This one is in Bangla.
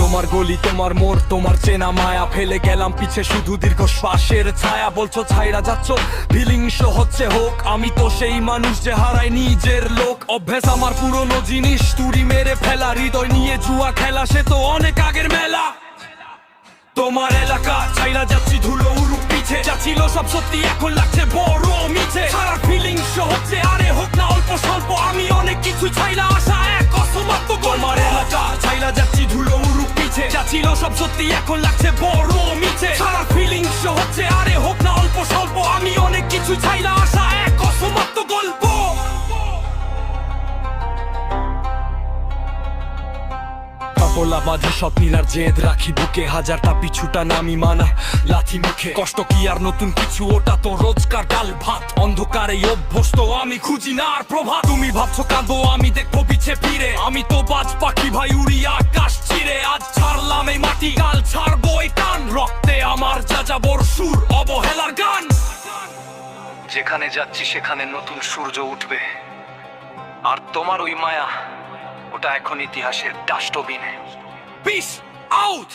তোমার গলি, তোমার মোড়, তোমার চেনা মায়া, ফেলে গেলাম পিছে শুধু দীর্ঘ শ্বাসের ছায়া। বলছো ছাইরা যাচ্ছ, ফিলিংস হচ্ছে হোক, আমি তো সেই মানুষ যে হারায় নিজের লোক। অভ্যেস আমার পুরনো জিনিস তুড়ি মেরে ফেলা, হৃদয় নিয়ে জুয়া খেলা সে তো অনেক আগের মেলা। তোমার এলাকা ছাইরা যাচ্ছি ধুলো উড়ুক পিছে, যা ছিল সব সত্যি এখন লাগছে বড় মিছে। সারা ফিলিংস হচ্ছে আরে হোক না অল্প স্বল্প, আমি অনেক কিছু ছাইলা আসা এক অসমাপ্ত। তোমার এলাকা ছাইরা যাচ্ছি ধুলো উড়ুক পিছে, যা ছিল সব সত্যি এখন লাগছে বড় মিছে। সারা ফিলিংস হচ্ছে আরে হোক না অল্প স্বল্প, আমি অনেক কিছু ছাইলা আসা এক অসমাপ্ত গল্প। বলা বাঁধি স্বপ্নিল আর জেদ রাখি বুকে, হাজারটা পিছুটা নামি মানা লাথি মুখে। কষ্ট কি আর নতুন কিছু, ওটা তো রোজকার ডাল ভাত। অন্ধকারে অভ্যস্ত আমি খুঁজি না আর প্রভাত। তুমি ভাবছো কাঁদো, আমি দেখবো পিছে ফিরে। আমি তো বাজ পাখি ভাই, উড়ি আকাশ চিরে। আজ ছাড়লাম এই মাটি, কাল ছাড়বো এই টান। রক্তে আমার যাযাবর সুর, অবহেলার গান। যেখানে যাচ্ছি সেখানে নতুন সূর্য উঠবে, আর তোমার ওই মায়া ওটা এখন ইতিহাসের ডাস্টবিনে। Piece out.